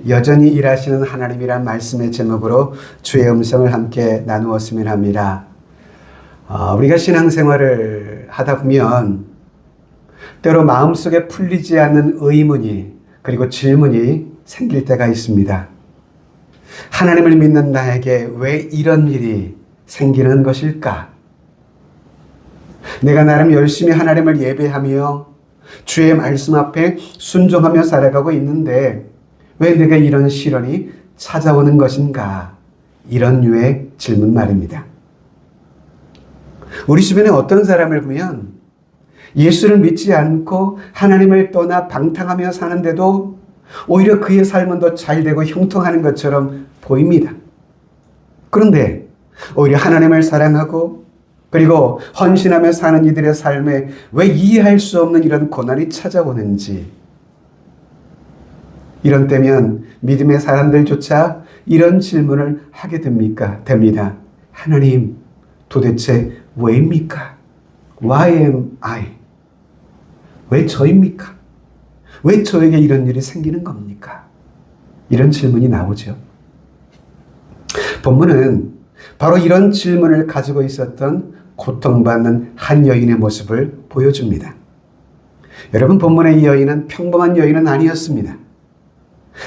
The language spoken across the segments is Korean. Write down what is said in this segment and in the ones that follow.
여전히 일하시는 하나님이란 말씀의 제목으로 주의 음성을 함께 나누었으면 합니다. 우리가 신앙생활을 하다 보면 때로 마음속에 풀리지 않는 의문이 그리고 질문이 생길 때가 있습니다. 하나님을 믿는 나에게 왜 이런 일이 생기는 것일까? 내가 나름 열심히 하나님을 예배하며 주의 말씀 앞에 순종하며 살아가고 있는데 왜 내가 이런 시련이 찾아오는 것인가? 이런 류의 질문 말입니다. 우리 주변에 어떤 사람을 보면 예수를 믿지 않고 하나님을 떠나 방탕하며 사는데도 오히려 그의 삶은 더 잘되고 형통하는 것처럼 보입니다. 그런데 오히려 하나님을 사랑하고 그리고 헌신하며 사는 이들의 삶에 왜 이해할 수 없는 이런 고난이 찾아오는지, 이런 때면 믿음의 사람들조차 이런 질문을 하게 됩니다. 하나님, 도대체 왜입니까? Why am I? 왜 저입니까? 왜 저에게 이런 일이 생기는 겁니까? 이런 질문이 나오죠. 본문은 바로 이런 질문을 가지고 있었던 고통받는 한 여인의 모습을 보여줍니다. 여러분, 본문의 이 여인은 평범한 여인은 아니었습니다.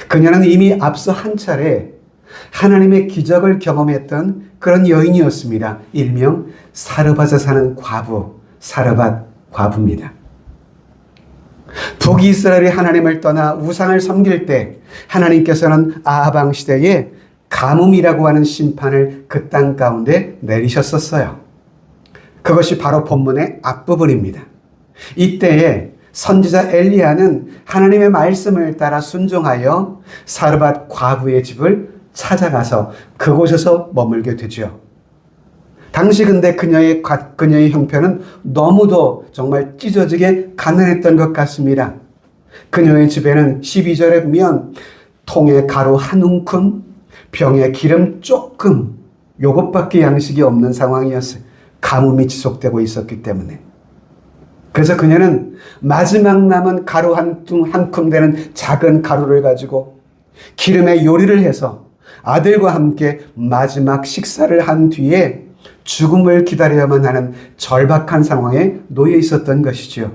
그녀는 이미 앞서 한 차례 하나님의 기적을 경험했던 그런 여인이었습니다. 일명 사르밧에 사는 과부, 사르밧 과부입니다. 북이스라엘이 하나님을 떠나 우상을 섬길 때 하나님께서는 아하방 시대에 가뭄이라고 하는 심판을 그 땅 가운데 내리셨었어요. 그것이 바로 본문의 앞부분입니다. 이때에 선지자 엘리야는 하나님의 말씀을 따라 순종하여 사르밧 과부의 집을 찾아가서 그곳에서 머물게 되죠. 당시 근데 그녀의 형편은 너무도 정말 찢어지게 가난했던 것 같습니다. 그녀의 집에는 12절에 보면 통에 가루 한 움큼, 병에 기름 조금, 요것밖에 양식이 없는 상황이었어요. 가뭄이 지속되고 있었기 때문에. 그래서 그녀는 마지막 남은 가루 한 큼 되는 작은 가루를 가지고 기름에 요리를 해서 아들과 함께 마지막 식사를 한 뒤에 죽음을 기다려야만 하는 절박한 상황에 놓여 있었던 것이죠.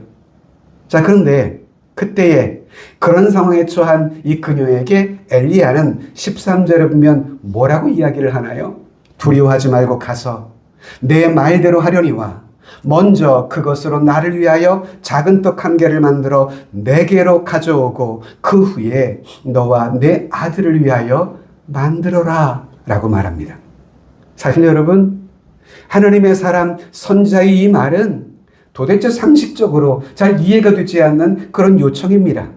자, 그런데 그때에 그런 상황에 처한 이 그녀에게 엘리야는 13절에 보면 뭐라고 이야기를 하나요? 두려워하지 말고 가서 내 말대로 하려니와 먼저 그것으로 나를 위하여 작은 떡 한 개를 만들어 내게로 가져오고 그 후에 너와 내 아들을 위하여 만들어라 라고 말합니다. 사실 여러분, 하나님의 사람 선지자의 이 말은 도대체 상식적으로 잘 이해가 되지 않는 그런 요청입니다.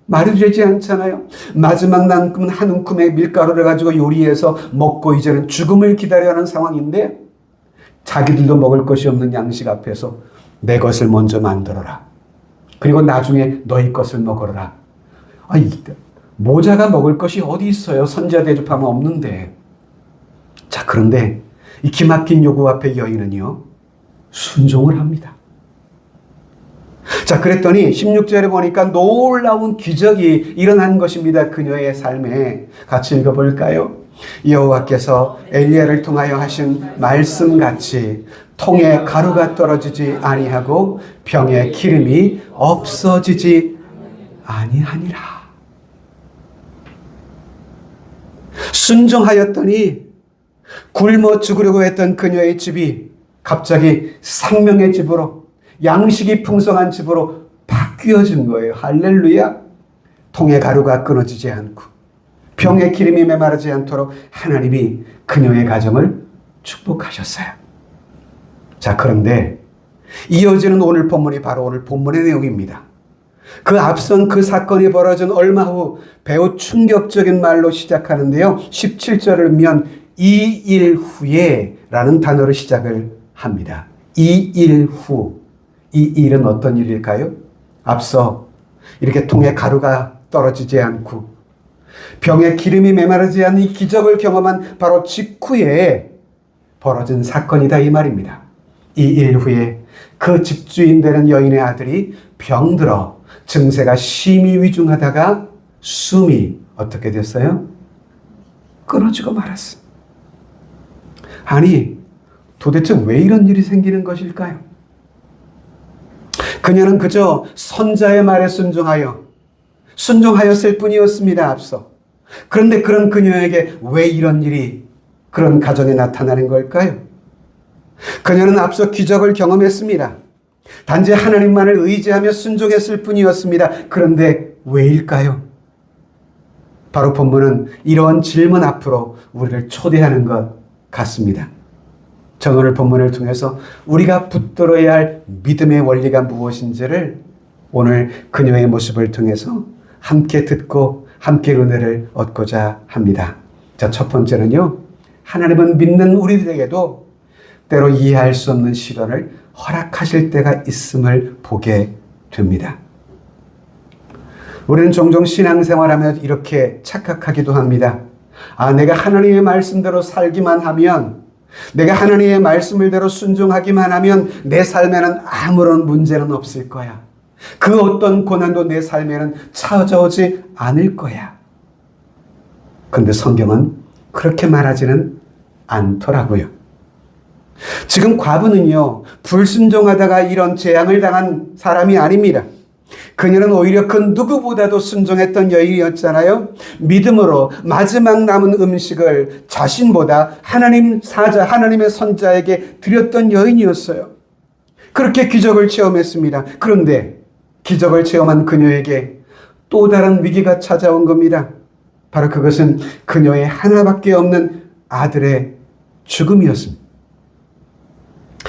말이 되지 않잖아요. 마지막 남은 한 움큼의 밀가루를 가지고 요리해서 먹고 이제는 죽음을 기다려야 하는 상황인데 자기들도 먹을 것이 없는 양식 앞에서 내 것을 먼저 만들어라. 그리고 나중에 너희 것을 먹어라. 모자가 먹을 것이 어디 있어요? 선지자 대접하면 없는데. 자, 그런데 이 기막힌 요구 앞에 여인은요, 순종을 합니다. 자, 그랬더니 16절에 보니까 놀라운 기적이 일어난 것입니다. 그녀의 삶에. 같이 읽어볼까요? 여호와께서 엘리야를 통하여 하신 말씀같이 통에 가루가 떨어지지 아니하고 병에 기름이 없어지지 아니하니라. 순종하였더니 굶어 죽으려고 했던 그녀의 집이 갑자기 생명의 집으로, 양식이 풍성한 집으로 바뀌어진 거예요. 할렐루야. 통에 가루가 끊어지지 않고 병에 기름이 메마르지 않도록 하나님이 그녀의 가정을 축복하셨어요. 자, 그런데 이어지는 오늘 본문이 바로 오늘 본문의 내용입니다. 그 앞선 그 사건이 벌어진 얼마 후 매우 충격적인 말로 시작하는데요. 17절을 보면 이 일 후에 라는 단어로 시작을 합니다. 이 일 후. 이 일은 어떤 일일까요? 앞서 이렇게 통에 가루가 떨어지지 않고 병에 기름이 메마르지 않는 이 기적을 경험한 바로 직후에 벌어진 사건이다 이 말입니다. 이 일 후에 그 집주인 되는 여인의 아들이 병들어 증세가 심히 위중하다가 숨이 어떻게 됐어요? 끊어지고 말았어. 아니, 도대체 왜 이런 일이 생기는 것일까요? 그녀는 그저 선자의 말에 순종하였을 뿐이었습니다, 앞서. 그런데 그런 그녀에게 왜 이런 일이 그런 가정에 나타나는 걸까요? 그녀는 앞서 기적을 경험했습니다. 단지 하나님만을 의지하며 순종했을 뿐이었습니다. 그런데 왜일까요? 바로 본문은 이러한 질문 앞으로 우리를 초대하는 것 같습니다. 저는 오늘 본문을 통해서 우리가 붙들어야 할 믿음의 원리가 무엇인지를 오늘 그녀의 모습을 통해서 함께 듣고 함께 은혜를 얻고자 합니다. 자, 첫 번째는요. 하나님은 믿는 우리들에게도 때로 이해할 수 없는 시련을 허락하실 때가 있음을 보게 됩니다. 우리는 종종 신앙생활하며 이렇게 착각하기도 합니다. 내가 하나님의 말씀대로 살기만 하면, 내가 하나님의 말씀을대로 순종하기만 하면 내 삶에는 아무런 문제는 없을 거야. 그 어떤 고난도 내 삶에는 찾아오지 않을 거야. 그런데 성경은 그렇게 말하지는 않더라고요. 지금 과부는요, 불순종하다가 이런 재앙을 당한 사람이 아닙니다. 그녀는 오히려 그 누구보다도 순종했던 여인이었잖아요. 믿음으로 마지막 남은 음식을 자신보다 하나님의 선자에게 드렸던 여인이었어요. 그렇게 기적을 체험했습니다. 그런데 기적을 체험한 그녀에게 또 다른 위기가 찾아온 겁니다. 바로 그것은 그녀의 하나밖에 없는 아들의 죽음이었습니다.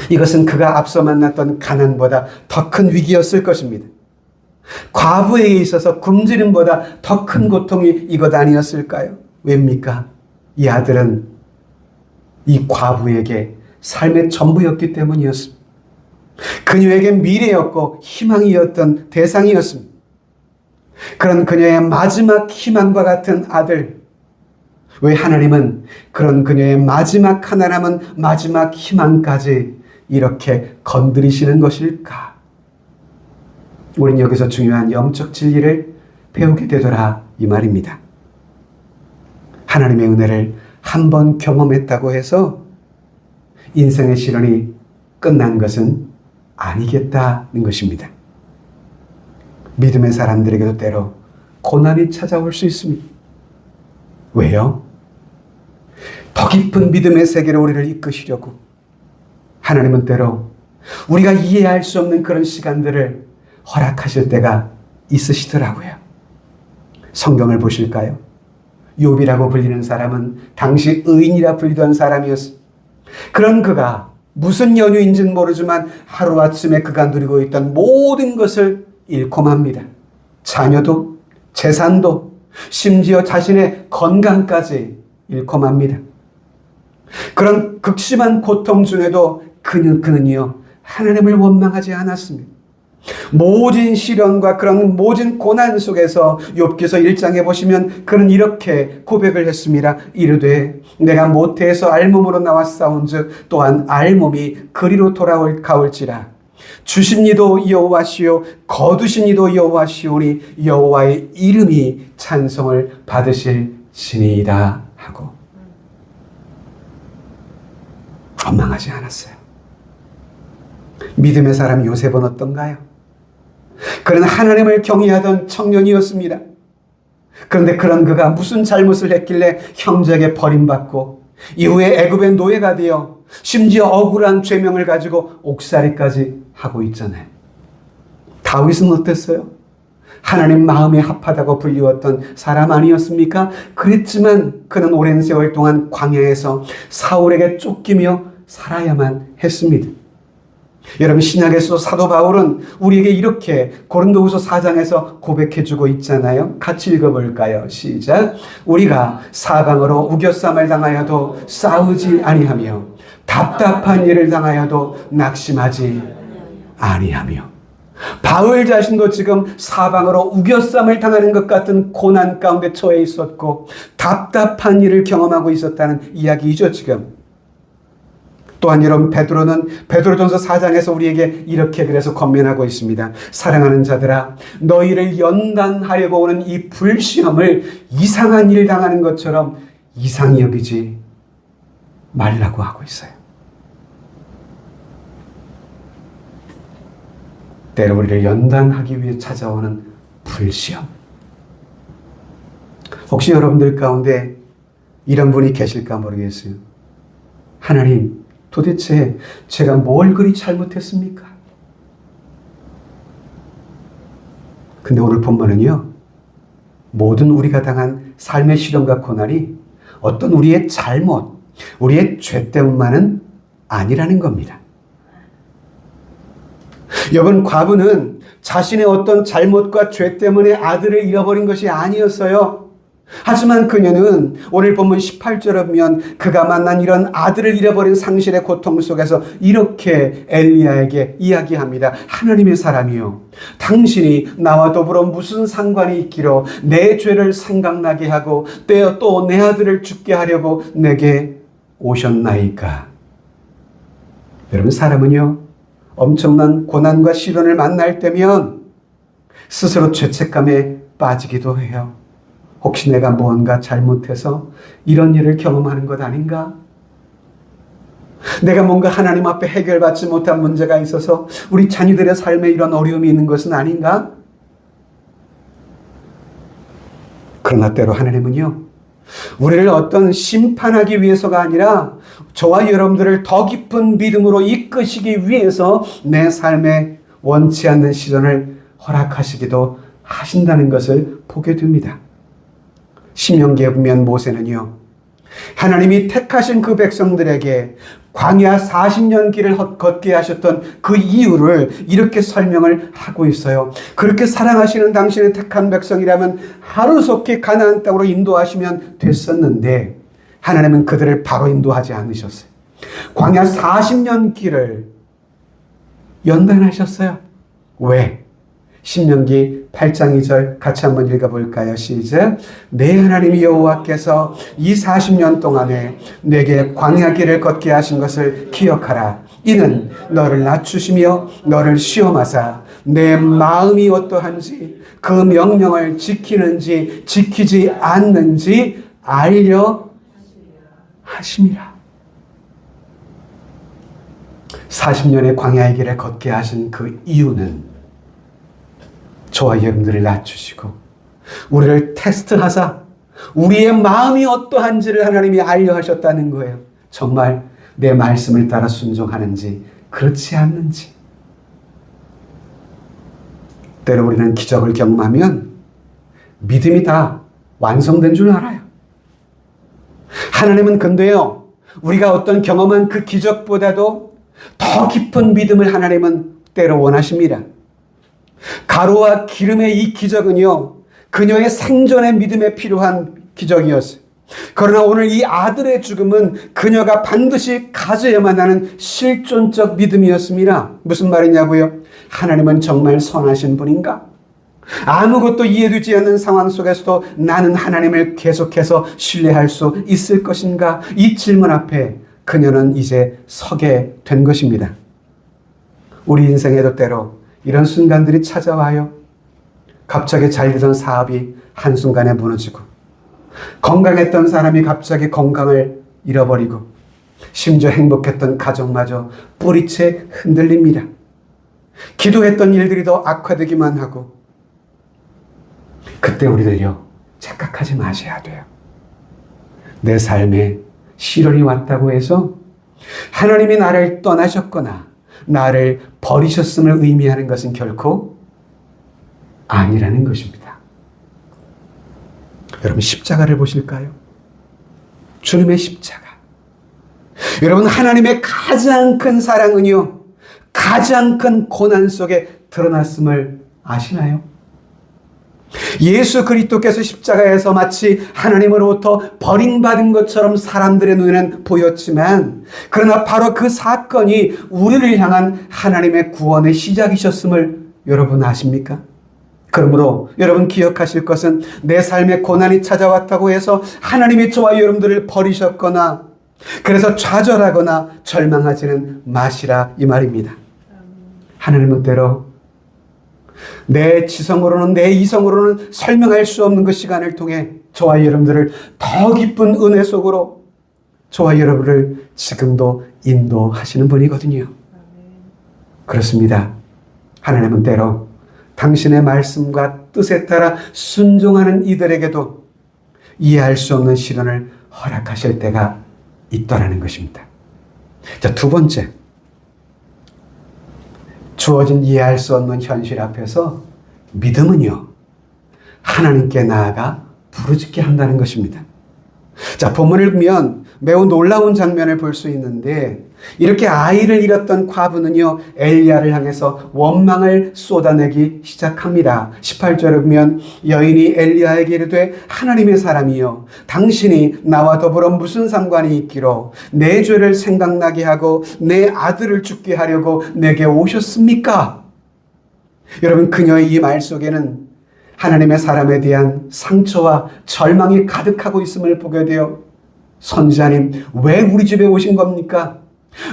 이것은 그가 앞서 만났던 가난보다 더 큰 위기였을 것입니다. 과부에게 있어서 굶주림보다 더 큰 고통이 이것 아니었을까요? 왜입니까? 이 아들은 이 과부에게 삶의 전부였기 때문이었습니다. 그녀에게 미래였고 희망이었던 대상이었습니다. 그런 그녀의 마지막 희망과 같은 아들, 왜 하나님은 그런 그녀의 마지막 하나 남은 마지막 희망까지 이렇게 건드리시는 것일까? 우린 여기서 중요한 영적 진리를 배우게 되더라 이 말입니다. 하나님의 은혜를 한 번 경험했다고 해서 인생의 시련이 끝난 것은 아니겠다는 것입니다. 믿음의 사람들에게도 때로 고난이 찾아올 수 있습니다. 왜요? 더 깊은 믿음의 세계로 우리를 이끄시려고 하나님은 때로 우리가 이해할 수 없는 그런 시간들을 허락하실 때가 있으시더라고요. 성경을 보실까요? 욥이라고 불리는 사람은 당시 의인이라 불리던 사람이었습니다. 그런 그가 무슨 연유인지는 모르지만 하루아침에 그가 누리고 있던 모든 것을 잃고 맙니다. 자녀도, 재산도, 심지어 자신의 건강까지 잃고 맙니다. 그런 극심한 고통 중에도 그는요, 하나님을 원망하지 않았습니다. 모든 시련과 그런 모든 고난 속에서 욥기서 1장에 보시면 그는 이렇게 고백을 했습니다. 이르되 내가 모태에서 알몸으로 나왔사온즉 또한 알몸이 그리로 돌아올지라. 주신 이도 여호와시요 거두신 이도 여호와시오니 여호와의 이름이 찬송을 받으실지니이다 하고 원망하지 않았어요. 믿음의 사람 요셉은 어떤가요? 그는 하나님을 경외하던 청년이었습니다. 그런데 그런 그가 무슨 잘못을 했길래 형제에게 버림받고 이후에 애굽의 노예가 되어 심지어 억울한 죄명을 가지고 옥살이까지 하고 있잖아요. 다윗은 어땠어요? 하나님 마음에 합하다고 불리웠던 사람 아니었습니까? 그랬지만 그는 오랜 세월 동안 광야에서 사울에게 쫓기며 살아야만 했습니다. 여러분, 신약에서 사도 바울은 우리에게 이렇게 고린도후서 4장에서 고백해주고 있잖아요. 같이 읽어볼까요? 시작. 우리가 사방으로 우겨쌈을 당하여도 싸우지 아니하며 답답한 일을 당하여도 낙심하지 아니하며. 바울 자신도 지금 사방으로 우겨쌈을 당하는 것 같은 고난 가운데 처해 있었고 답답한 일을 경험하고 있었다는 이야기이죠. 지금 또한 여러분, 베드로전서 4장에서 우리에게 이렇게 그래서 권면하고 있습니다. 사랑하는 자들아, 너희를 연단하려고 오는 이 불시험을 이상한 일 당하는 것처럼 이상히 여기지 말라고 하고 있어요. 때로 우리를 연단하기 위해 찾아오는 불시험. 혹시 여러분들 가운데 이런 분이 계실까 모르겠어요. 하나님, 도대체 제가 뭘 그리 잘못했습니까? 근데 오늘 본문은요, 모든 우리가 당한 삶의 시련과 고난이 어떤 우리의 잘못, 우리의 죄 때문만은 아니라는 겁니다. 여러분, 과부는 자신의 어떤 잘못과 죄 때문에 아들을 잃어버린 것이 아니었어요. 하지만 그녀는 오늘 본문 18절에 보면 그가 만난 이런 아들을 잃어버린 상실의 고통 속에서 이렇게 엘리야에게 이야기합니다. 하나님의 사람이요, 당신이 나와 더불어 무슨 상관이 있기로 내 죄를 생각나게 하고 또 내 아들을 죽게 하려고 내게 오셨나이까. 여러분, 사람은요, 엄청난 고난과 시련을 만날 때면 스스로 죄책감에 빠지기도 해요. 혹시 내가 무언가 잘못해서 이런 일을 경험하는 것 아닌가? 내가 뭔가 하나님 앞에 해결받지 못한 문제가 있어서 우리 자녀들의 삶에 이런 어려움이 있는 것은 아닌가? 그러나 때로 하나님은요, 우리를 어떤 심판하기 위해서가 아니라 저와 여러분들을 더 깊은 믿음으로 이끄시기 위해서 내 삶에 원치 않는 시련을 허락하시기도 하신다는 것을 보게 됩니다. 신명기에 보면 모세는요, 하나님이 택하신 그 백성들에게 광야 40년 길을 걷게 하셨던 그 이유를 이렇게 설명을 하고 있어요. 그렇게 사랑하시는 당신의 택한 백성이라면 하루속히 가나안 땅으로 인도하시면 됐었는데 하나님은 그들을 바로 인도하지 않으셨어요. 광야 40년 길을 연단하셨어요. 왜? 신명기 8장 2절 같이 한번 읽어볼까요? 시작. 내 하나님 여호와께서 이 40년 동안에 내게 광야 길을 걷게 하신 것을 기억하라. 이는 너를 낮추시며 너를 시험하사 내 마음이 어떠한지 그 명령을 지키는지 지키지 않는지 알려 하심이라. 40년의 광야의 길을 걷게 하신 그 이유는 저와 여러분들을 낮추시고 우리를 테스트하사 우리의 마음이 어떠한지를 하나님이 알려하셨다는 거예요. 정말 내 말씀을 따라 순종하는지 그렇지 않는지. 때로 우리는 기적을 경험하면 믿음이 다 완성된 줄 알아요. 하나님은 근데요, 우리가 어떤 경험한 그 기적보다도 더 깊은 믿음을 하나님은 때로 원하십니다. 가루와 기름의 이 기적은요, 그녀의 생존의 믿음에 필요한 기적이었어요. 그러나 오늘 이 아들의 죽음은 그녀가 반드시 가져야만 하는 실존적 믿음이었습니다. 무슨 말이냐고요? 하나님은 정말 선하신 분인가? 아무것도 이해되지 않는 상황 속에서도 나는 하나님을 계속해서 신뢰할 수 있을 것인가? 이 질문 앞에 그녀는 이제 서게 된 것입니다. 우리 인생에도 때로 이런 순간들이 찾아와요. 갑자기 잘 되던 사업이 한순간에 무너지고, 건강했던 사람이 갑자기 건강을 잃어버리고, 심지어 행복했던 가정마저 뿌리채 흔들립니다. 기도했던 일들이 더 악화되기만 하고, 그때 우리들요, 착각하지 마셔야 돼요. 내 삶에 시련이 왔다고 해서 하나님이 나를 떠나셨거나 나를 버리셨음을 의미하는 것은 결코 아니라는 것입니다. 여러분, 십자가를 보실까요? 주님의 십자가. 여러분, 하나님의 가장 큰 사랑은요, 가장 큰 고난 속에 드러났음을 아시나요? 예수 그리스도께서 십자가에서 마치 하나님으로부터 버림받은 것처럼 사람들의 눈에는 보였지만, 그러나 바로 그 사건이 우리를 향한 하나님의 구원의 시작이셨음을 여러분 아십니까? 그러므로 여러분 기억하실 것은 내 삶에 고난이 찾아왔다고 해서 하나님이 저와 여러분들을 버리셨거나 그래서 좌절하거나 절망하지는 마시라 이 말입니다. 하나님은 때로 내 지성으로는 내 이성으로는 설명할 수 없는 그 시간을 통해 저와 여러분들을 더 깊은 은혜 속으로 저와 여러분을 지금도 인도하시는 분이거든요. 그렇습니다. 하나님은 때로 당신의 말씀과 뜻에 따라 순종하는 이들에게도 이해할 수 없는 시련을 허락하실 때가 있더라는 것입니다. 자, 두 번째. 주어진 이해할 수 없는 현실 앞에서 믿음은요, 하나님께 나아가 부르짖게 한다는 것입니다. 자, 본문을 보면 매우 놀라운 장면을 볼 수 있는데, 이렇게 아이를 잃었던 과부는요, 엘리야를 향해서 원망을 쏟아내기 시작합니다. 18절에 보면 여인이 엘리야에게 이르되 하나님의 사람이여, 당신이 나와 더불어 무슨 상관이 있기로 내 죄를 생각나게 하고 내 아들을 죽게 하려고 내게 오셨습니까? 여러분, 그녀의 이 말 속에는 하나님의 사람에 대한 상처와 절망이 가득하고 있음을 보게 되어, 선지자님, 왜 우리 집에 오신 겁니까?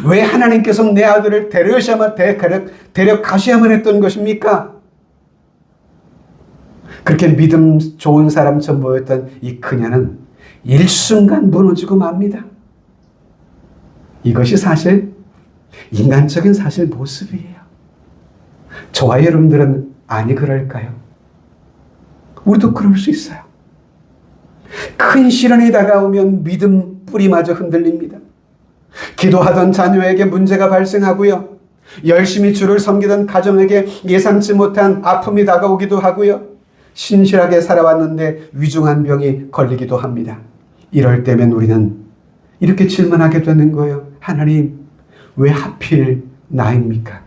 왜 하나님께서 내 아들을 데려가셔야만 했던 것입니까? 그렇게 믿음 좋은 사람처럼 보였던 이 그녀는 일순간 무너지고 맙니다. 이것이 사실 인간적인 사실 모습이에요. 저와 여러분들은 아니 그럴까요? 우리도 그럴 수 있어요. 큰 시련이 다가오면 믿음 뿌리마저 흔들립니다. 기도하던 자녀에게 문제가 발생하고요. 열심히 주를 섬기던 가정에게 예상치 못한 아픔이 다가오기도 하고요. 신실하게 살아왔는데 위중한 병이 걸리기도 합니다. 이럴 때면 우리는 이렇게 질문하게 되는 거예요. 하나님, 왜 하필 나입니까?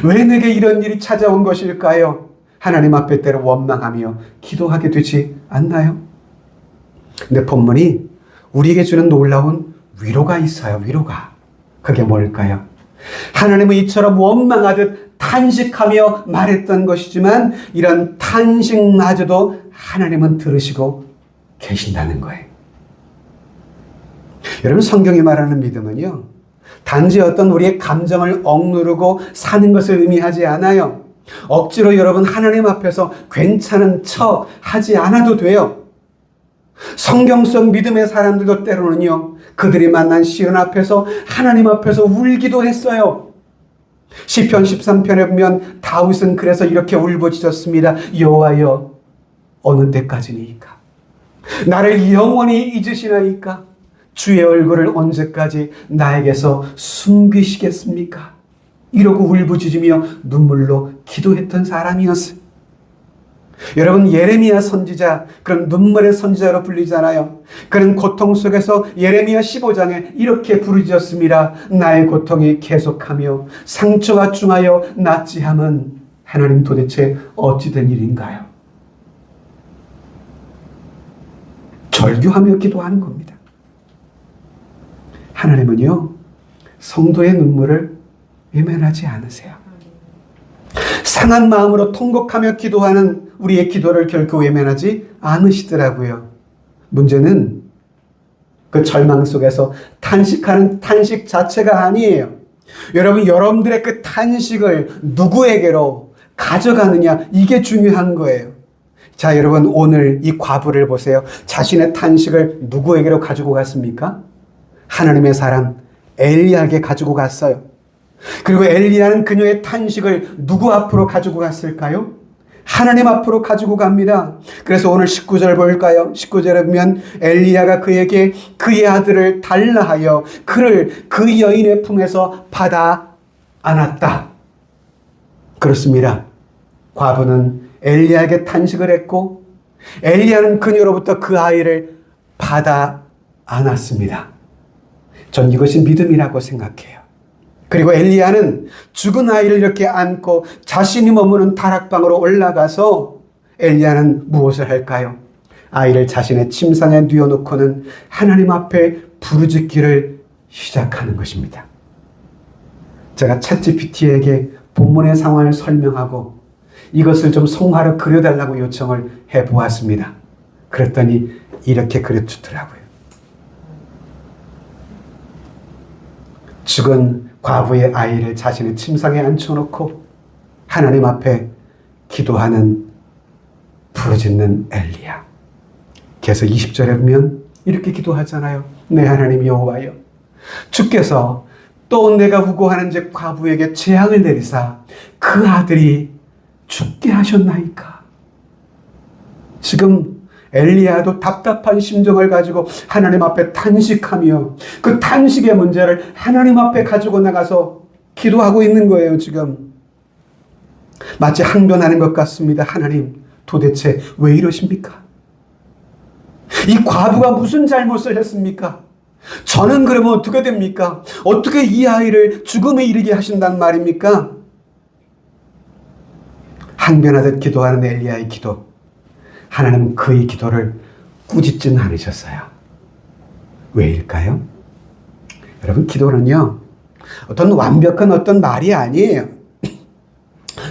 왜 내게 이런 일이 찾아온 것일까요? 하나님 앞에 때로 원망하며 기도하게 되지 않나요? 근데 본문이 우리에게 주는 놀라운 위로가 있어요. 위로가. 그게 뭘까요? 하나님은 이처럼 원망하듯 탄식하며 말했던 것이지만 이런 탄식마저도 하나님은 들으시고 계신다는 거예요. 여러분, 성경이 말하는 믿음은요, 단지 어떤 우리의 감정을 억누르고 사는 것을 의미하지 않아요. 억지로 여러분 하나님 앞에서 괜찮은 척 하지 않아도 돼요. 성경 속 믿음의 사람들도 때로는요, 그들이 만난 시련 앞에서 하나님 앞에서 울기도 했어요. 시편 13편에 보면 다윗은 그래서 이렇게 울부짖었습니다. 여호와여, 어느 때까지니까? 나를 영원히 잊으시나이까? 주의 얼굴을 언제까지 나에게서 숨기시겠습니까? 이러고 울부짖으며 눈물로 기도했던 사람이었어요. 여러분, 예레미야 선지자, 그런 눈물의 선지자로 불리잖아요. 그는 고통 속에서 예레미야 15장에 이렇게 부르짖었습니다. 나의 고통이 계속하며 상처가 중하여 낫지 함은 하나님 도대체 어찌 된 일인가요? 절규하며 기도하는 겁니다. 하나님은요, 성도의 눈물을 외면하지 않으세요. 상한 마음으로 통곡하며 기도하는 우리의 기도를 결코 외면하지 않으시더라고요. 문제는 그 절망 속에서 탄식하는 탄식 자체가 아니에요. 여러분, 여러분들의 그 탄식을 누구에게로 가져가느냐, 이게 중요한 거예요. 자, 여러분, 오늘 이 과부를 보세요. 자신의 탄식을 누구에게로 가지고 갔습니까? 하나님의 사람 엘리야에게 가지고 갔어요. 그리고 엘리야는 그녀의 탄식을 누구 앞으로 가지고 갔을까요? 하나님 앞으로 가지고 갑니다. 그래서 오늘 19절 볼까요? 19절에 보면 엘리야가 그에게 그의 아들을 달라 하여 그를 그 여인의 품에서 받아 안았다. 그렇습니다. 과부는 엘리야에게 탄식을 했고 엘리야는 그녀로부터 그 아이를 받아 안았습니다. 전 이것이 믿음이라고 생각해요. 그리고 엘리야는 죽은 아이를 이렇게 안고 자신이 머무는 다락방으로 올라가서 엘리야는 무엇을 할까요? 아이를 자신의 침상에 뉘어놓고는 하나님 앞에 부르짖기를 시작하는 것입니다. 제가 챗GPT에게 본문의 상황을 설명하고 이것을 좀 성화로 그려달라고 요청을 해보았습니다. 그랬더니 이렇게 그려주더라고요. 죽은 과부의 아이를 자신의 침상에 앉혀놓고 하나님 앞에 기도하는 부르짖는 엘리야. 그래서 20절에 보면 이렇게 기도하잖아요. 내 하나님 여호와여, 주께서 또 내가 우고하는 제 과부에게 재앙을 내리사 그 아들이 죽게 하셨나이까. 지금 엘리야도 답답한 심정을 가지고 하나님 앞에 탄식하며 그 탄식의 문제를 하나님 앞에 가지고 나가서 기도하고 있는 거예요. 지금 마치 항변하는 것 같습니다. 하나님, 도대체 왜 이러십니까? 이 과부가 무슨 잘못을 했습니까? 저는 그러면 어떻게 됩니까? 어떻게 이 아이를 죽음에 이르게 하신단 말입니까? 항변하듯 기도하는 엘리야의 기도, 하나님은 그의 기도를 꾸짖진 않으셨어요. 왜일까요? 여러분, 기도는요, 어떤 완벽한 어떤 말이 아니에요.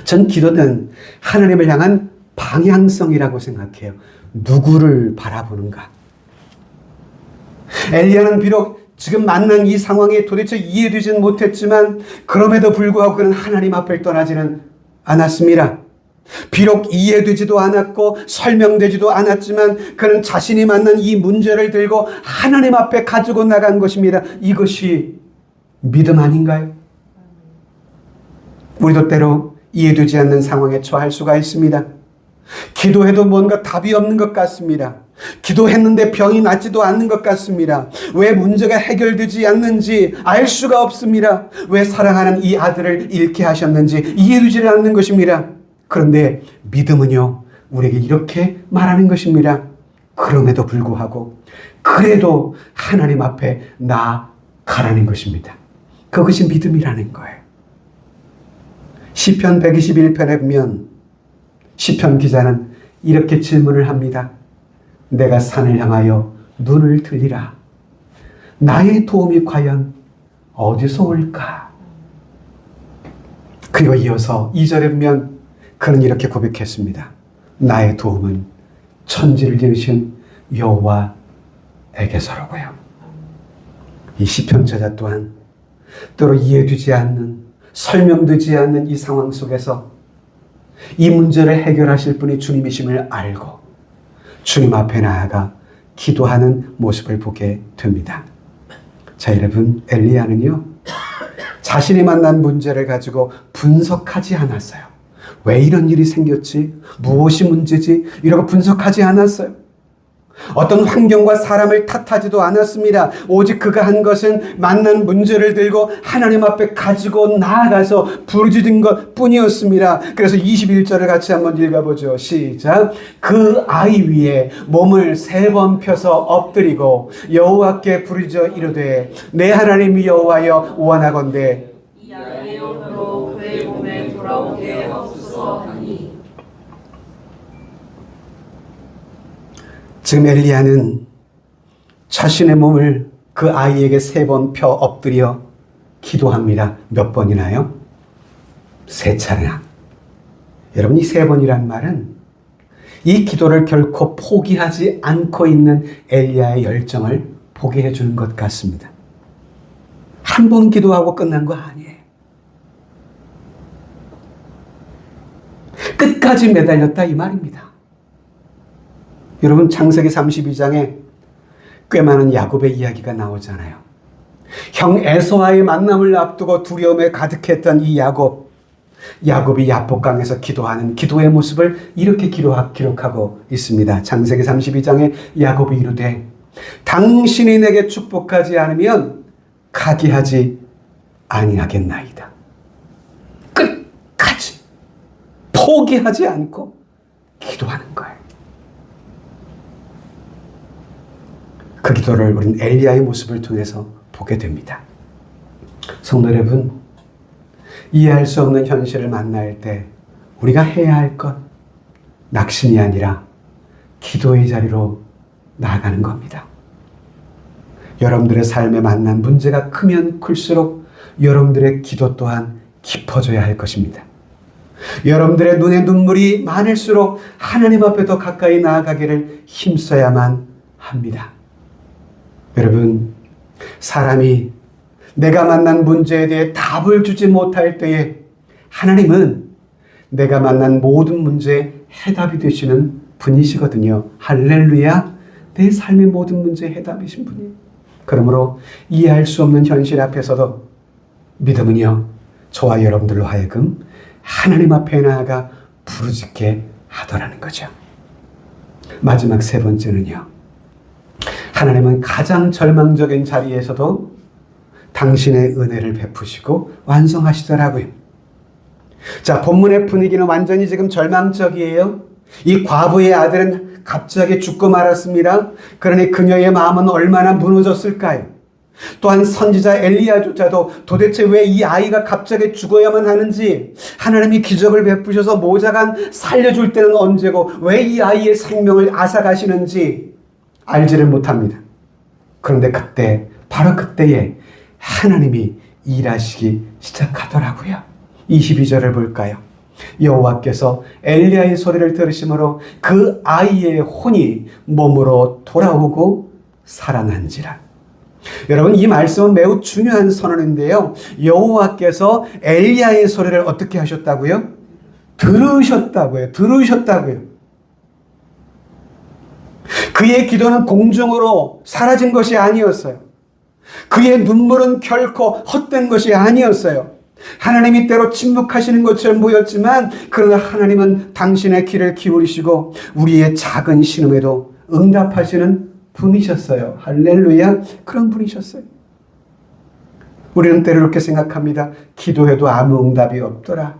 전 기도는 하나님을 향한 방향성이라고 생각해요. 누구를 바라보는가? 엘리야는 비록 지금 만난 이 상황에 도대체 이해되지는 못했지만 그럼에도 불구하고 그는 하나님 앞을 떠나지는 않았습니다. 비록 이해되지도 않았고 설명되지도 않았지만 그는 자신이 만난 이 문제를 들고 하나님 앞에 가지고 나간 것입니다. 이것이 믿음 아닌가요? 우리도 때로 이해되지 않는 상황에 처할 수가 있습니다. 기도해도 뭔가 답이 없는 것 같습니다. 기도했는데 병이 낫지도 않는 것 같습니다. 왜 문제가 해결되지 않는지 알 수가 없습니다. 왜 사랑하는 이 아들을 잃게 하셨는지 이해되지 않는 것입니다. 그런데 믿음은요, 우리에게 이렇게 말하는 것입니다. 그럼에도 불구하고 그래도 하나님 앞에 나아가라는 것입니다. 그것이 믿음이라는 거예요. 시편 121편에 보면 시편 기자는 이렇게 질문을 합니다. 내가 산을 향하여 눈을 들리라. 나의 도움이 과연 어디서 올까? 그리고 이어서 2절에 보면 그는 이렇게 고백했습니다. 나의 도움은 천지를 지으신 여호와에게서라고요. 이 시편 저자 또한 때로 이해되지 않는, 설명되지 않는 이 상황 속에서 이 문제를 해결하실 분이 주님이심을 알고 주님 앞에 나아가 기도하는 모습을 보게 됩니다. 자, 여러분, 엘리야는요, 자신이 만난 문제를 가지고 분석하지 않았어요. 왜 이런 일이 생겼지? 무엇이 문제지? 이러고 분석하지 않았어요. 어떤 환경과 사람을 탓하지도 않았습니다. 오직 그가 한 것은 만난 문제를 들고 하나님 앞에 가지고 나아가서 부르짖은 것 뿐이었습니다. 그래서 21절을 같이 한번 읽어보죠. 시작. 그 아이 위에 몸을 3번 펴서 엎드리고 여호와께 부르짖어 이르되 내 하나님 여호와여 원하건대 이 아이의 영으로 그의 몸에 돌아오게 하옵소서 하니. 지금 엘리야는 자신의 몸을 그 아이에게 3번 펴 엎드려 기도합니다. 몇 번이나요? 3차례나. 여러분, 이 3번이란 말은 이 기도를 결코 포기하지 않고 있는 엘리야의 열정을 보게 해주는 것 같습니다. 한 번 기도하고 끝난 거 아니에요. 끝까지 매달렸다 이 말입니다. 여러분, 창세기 32장에 꽤 많은 야곱의 이야기가 나오잖아요. 형 에서와의 만남을 앞두고 두려움에 가득했던 이 야곱이 야복강에서 기도하는 기도의 모습을 이렇게 기록하고 있습니다. 창세기 32장에 야곱이 이르되 당신이 내게 축복하지 않으면 가게 하지 아니하겠나이다. 끝까지 포기하지 않고 기도하는 거예요. 그 기도를 우리는 엘리야의 모습을 통해서 보게 됩니다. 성도 여러분, 이해할 수 없는 현실을 만날 때 우리가 해야 할 것, 낙심이 아니라 기도의 자리로 나아가는 겁니다. 여러분들의 삶에 만난 문제가 크면 클수록 여러분들의 기도 또한 깊어져야 할 것입니다. 여러분들의 눈에 눈물이 많을수록 하나님 앞에 더 가까이 나아가기를 힘써야만 합니다. 여러분, 사람이 내가 만난 문제에 대해 답을 주지 못할 때에 하나님은 내가 만난 모든 문제에 해답이 되시는 분이시거든요. 할렐루야. 내 삶의 모든 문제에 해답이신 분이에요. 그러므로 이해할 수 없는 현실 앞에서도 믿음은요, 저와 여러분들로 하여금 하나님 앞에 나아가 부르짖게 하더라는 거죠. 마지막 세 번째는요, 하나님은 가장 절망적인 자리에서도 당신의 은혜를 베푸시고 완성하시더라고요. 자, 본문의 분위기는 완전히 지금 절망적이에요. 이 과부의 아들은 갑자기 죽고 말았습니다. 그러니 그녀의 마음은 얼마나 무너졌을까요? 또한 선지자 엘리야조차도 도대체 왜 이 아이가 갑자기 죽어야만 하는지, 하나님이 기적을 베푸셔서 모자간 살려줄 때는 언제고 왜 이 아이의 생명을 앗아가시는지 알지를 못합니다. 그런데 그때, 바로 그때에 하나님이 일하시기 시작하더라고요. 22절을 볼까요? 여호와께서 엘리야의 소리를 들으심으로 그 아이의 혼이 몸으로 돌아오고 살아난지라. 여러분, 이 말씀은 매우 중요한 선언인데요. 여호와께서 엘리야의 소리를 어떻게 하셨다고요? 들으셨다고요. 그의 기도는 공중으로 사라진 것이 아니었어요. 그의 눈물은 결코 헛된 것이 아니었어요. 하나님이 때로 침묵하시는 것처럼 보였지만, 그러나 하나님은 당신의 귀를 기울이시고 우리의 작은 신음에도 응답하시는 분이셨어요. 할렐루야. 그런 분이셨어요. 우리는 때로 이렇게 생각합니다. 기도해도 아무 응답이 없더라.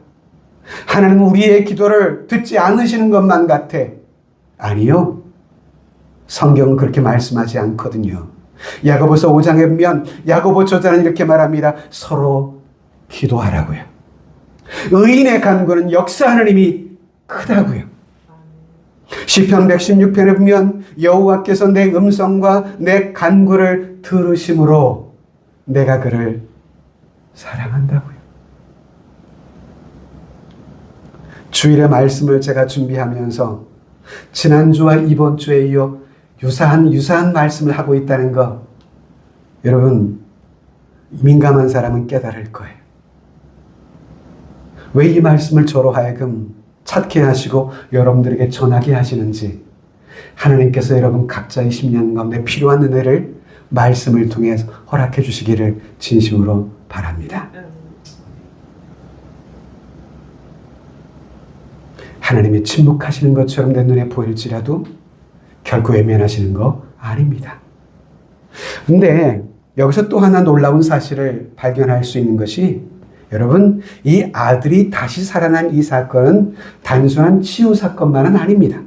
하나님은 우리의 기도를 듣지 않으시는 것만 같아. 아니요. 성경은 그렇게 말씀하지 않거든요. 야고보서 5장에 보면 야고보 저자는 이렇게 말합니다. 서로 기도하라고요. 의인의 간구는 역사하는 힘이 크다고요. 시편 116편에 보면 여호와께서 내 음성과 내 간구를 들으심으로 내가 그를 사랑한다고요. 주일의 말씀을 제가 준비하면서 지난주와 이번 주에 이어 유사한 말씀을 하고 있다는 거, 여러분 민감한 사람은 깨달을 거예요. 왜 이 말씀을 저로 하여금 찾게 하시고 여러분들에게 전하게 하시는지, 하나님께서 여러분 각자의 심령 가운데 필요한 은혜를 말씀을 통해 허락해 주시기를 진심으로 바랍니다. 하나님이 침묵하시는 것처럼 내 눈에 보일지라도 결코 외면하시는 거 아닙니다. 근데 여기서 또 하나 놀라운 사실을 발견할 수 있는 것이, 여러분, 이 아들이 다시 살아난 이 사건은 단순한 치유 사건만은 아닙니다.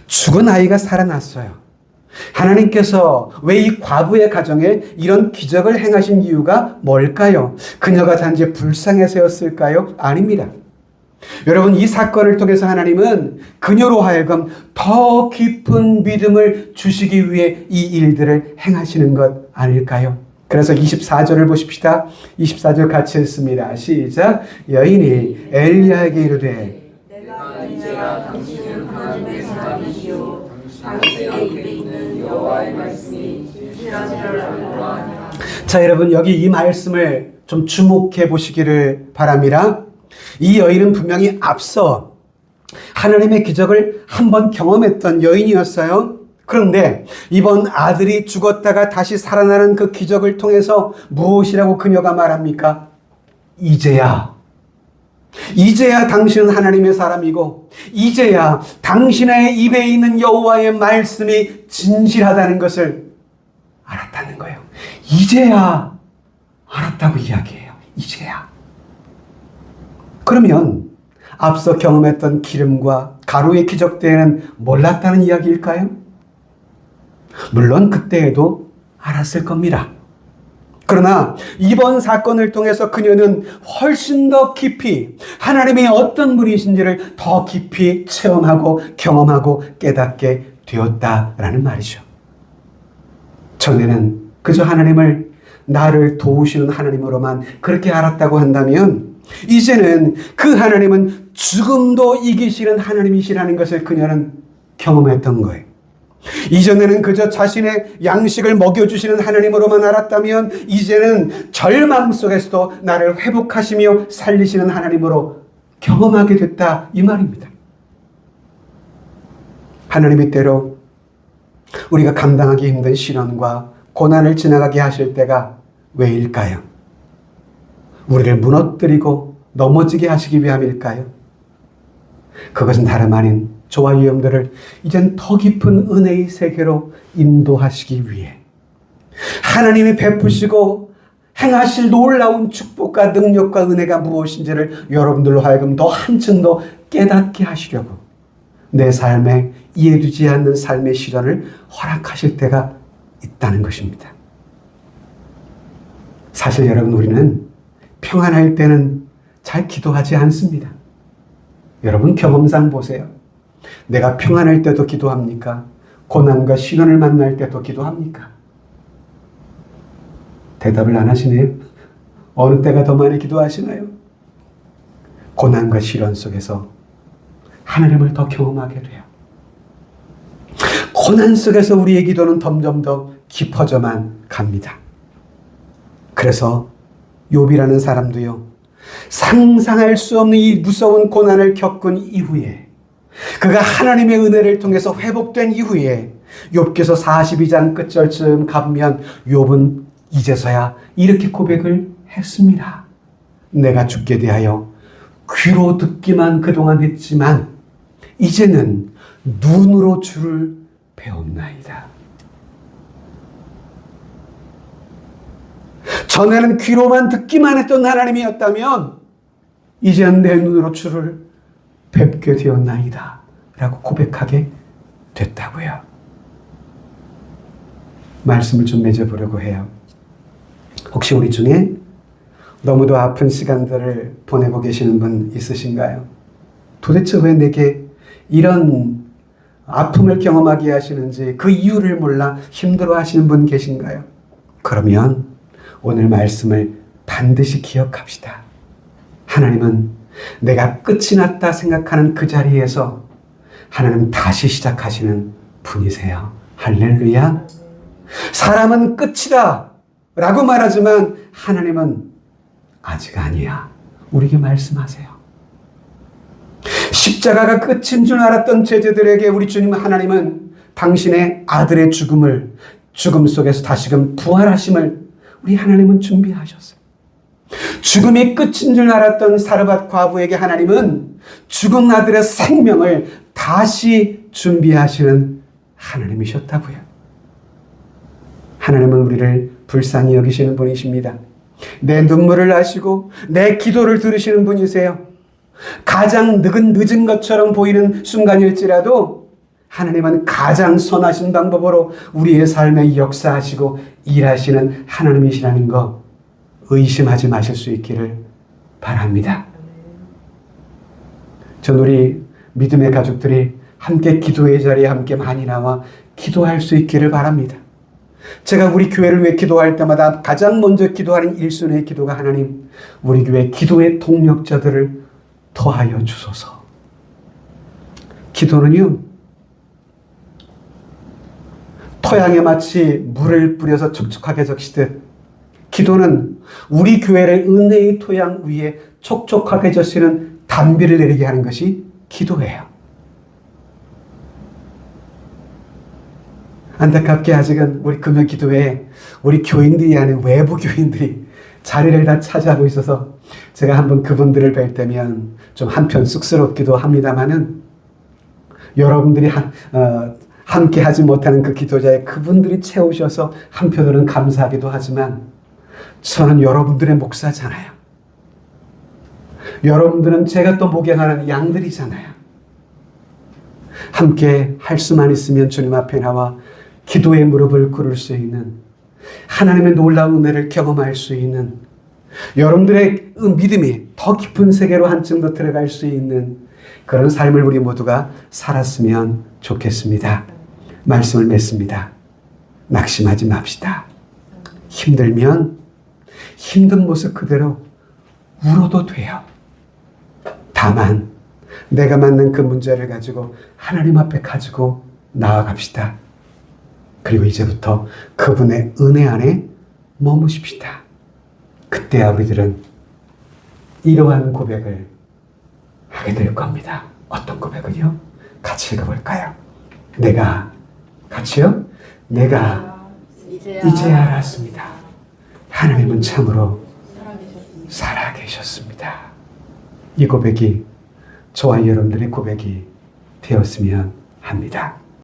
죽은 아이가 살아났어요. 하나님께서 왜 이 과부의 가정에 이런 기적을 행하신 이유가 뭘까요? 그녀가 단지 불쌍해서였을까요? 아닙니다. 여러분, 이 사건을 통해서 하나님은 그녀로 하여금 더 깊은 믿음을 주시기 위해 이 일들을 행하시는 것 아닐까요? 그래서 24절을 보십시다. 24절 같이 읽습니다. 시작. 여인이 엘리야에게 이르되 내가 이제야 당신은 하나님의 사람이시오 당신의 입에 있는 여호와의 말씀이 진실하시리라 하노라. 자, 여러분, 여기 이 말씀을 좀 주목해 보시기를 바랍니다. 이 여인은 분명히 앞서 하나님의 기적을 한번 경험했던 여인이었어요. 그런데 이번 아들이 죽었다가 다시 살아나는 그 기적을 통해서 무엇이라고 그녀가 말합니까? 이제야 당신은 하나님의 사람이고, 이제야 당신의 입에 있는 여호와의 말씀이 진실하다는 것을 알았다는 거예요. 이제야 알았다고 이야기해요. 이제야. 그러면 앞서 경험했던 기름과 가루의 기적 때에는 몰랐다는 이야기일까요? 물론 그때에도 알았을 겁니다. 그러나 이번 사건을 통해서 그녀는 훨씬 더 깊이 하나님이 어떤 분이신지를 더 깊이 체험하고 경험하고 깨닫게 되었다라는 말이죠. 전에는 그저 하나님을 나를 도우시는 하나님으로만 그렇게 알았다고 한다면, 이제는 그 하나님은 죽음도 이기시는 하나님이시라는 것을 그녀는 경험했던 거예요. 이전에는 그저 자신의 양식을 먹여주시는 하나님으로만 알았다면 이제는 절망 속에서도 나를 회복하시며 살리시는 하나님으로 경험하게 됐다, 이 말입니다. 하나님이 때로 우리가 감당하기 힘든 시련과 고난을 지나가게 하실 때가 왜일까요? 우리를 무너뜨리고 넘어지게 하시기 위함일까요? 그것은 다름 아닌 저와 여러분들을 이젠 더 깊은 은혜의 세계로 인도하시기 위해 하나님이 베푸시고 행하실 놀라운 축복과 능력과 은혜가 무엇인지를 여러분들로 하여금 더 한층 더 깨닫게 하시려고 내 삶에 이해되지 않는 삶의 시련을 허락하실 때가 있다는 것입니다. 사실 여러분, 우리는 평안할 때는 잘 기도하지 않습니다. 여러분 경험상 보세요. 내가 평안할 때도 기도합니까? 고난과 시련을 만날 때도 기도합니까? 대답을 안 하시네요. 어느 때가 더 많이 기도하시나요? 고난과 시련 속에서 하나님을 더 경험하게 돼요. 고난 속에서 우리의 기도는 점점 더 깊어져만 갑니다. 그래서 욥이라는 사람도요, 상상할 수 없는 이 무서운 고난을 겪은 이후에, 그가 하나님의 은혜를 통해서 회복된 이후에 욥기서 42장 끝절쯤 가면 욥은 이제서야 이렇게 고백을 했습니다. 내가 주께 대하여 귀로 듣기만 그동안 했지만 이제는 눈으로 주를 배웠나이다. 전에는 귀로만 듣기만 했던 하나님이었다면 이제는 내 눈으로 주를 뵙게 되었나이다 라고 고백하게 됐다고요. 말씀을 좀 맺어보려고 해요. 혹시 우리 중에 너무도 아픈 시간들을 보내고 계시는 분 있으신가요? 도대체 왜 내게 이런 아픔을 경험하게 하시는지 그 이유를 몰라 힘들어 하시는 분 계신가요? 그러면 오늘 말씀을 반드시 기억합시다. 하나님은 내가 끝이 났다 생각하는 그 자리에서 하나님 다시 시작하시는 분이세요. 할렐루야. 사람은 끝이다 라고 말하지만 하나님은 아직 아니야. 우리에게 말씀하세요. 십자가가 끝인 줄 알았던 제자들에게 우리 주님 하나님은 당신의 아들의 죽음 속에서 다시금 부활하심을 우리 하나님은 준비하셨어요. 죽음이 끝인 줄 알았던 사르밧 과부에게 하나님은 죽은 아들의 생명을 다시 준비하시는 하나님이셨다고요. 하나님은 우리를 불쌍히 여기시는 분이십니다. 내 눈물을 아시고 내 기도를 들으시는 분이세요. 가장 늦은 것처럼 보이는 순간일지라도 하나님은 가장 선하신 방법으로 우리의 삶에 역사하시고 일하시는 하나님이시라는 거 의심하지 마실 수 있기를 바랍니다. 전 우리 믿음의 가족들이 함께 기도의 자리에 함께 많이 나와 기도할 수 있기를 바랍니다. 제가 우리 교회를 위해 기도할 때마다 가장 먼저 기도하는 1순위의 기도가 하나님, 우리 교회 기도의 동력자들을 더하여 주소서. 기도는요, 토양에 마치 물을 뿌려서 촉촉하게 적시듯 기도는 우리 교회를 은혜의 토양 위에 촉촉하게 적시는 단비를 내리게 하는 것이 기도예요. 안타깝게 아직은 우리 금요기도회에 우리 교인들이 아닌 외부 교인들이 자리를 다 차지하고 있어서 제가 한번 그분들을 뵐 때면 좀 한편 쑥스럽기도 합니다만은 여러분들이 함께 하지 못하는 그 기도자에 그분들이 채우셔서 한편으로는 감사하기도 하지만 저는 여러분들의 목사잖아요. 여러분들은 제가 또 목양하는 양들이잖아요. 함께 할 수만 있으면 주님 앞에 나와 기도의 무릎을 꿇을 수 있는, 하나님의 놀라운 은혜를 경험할 수 있는, 여러분들의 믿음이 더 깊은 세계로 한층 더 들어갈 수 있는 그런 삶을 우리 모두가 살았으면 좋겠습니다. 말씀을 맺습니다. 낙심하지 맙시다. 힘들면 힘든 모습 그대로 울어도 돼요. 다만 내가 맞는 그 문제를 가지고 하나님 앞에 가지고 나아갑시다. 그리고 이제부터 그분의 은혜 안에 머무십시다. 그때야 우리들은 이러한 고백을 하게 될 겁니다. 어떤 고백은요? 같이 읽어볼까요? 같이요? 내가 이제야 알았습니다. 하나님은 참으로 살아계셨습니다. 이 고백이 저와 여러분들의 고백이 되었으면 합니다.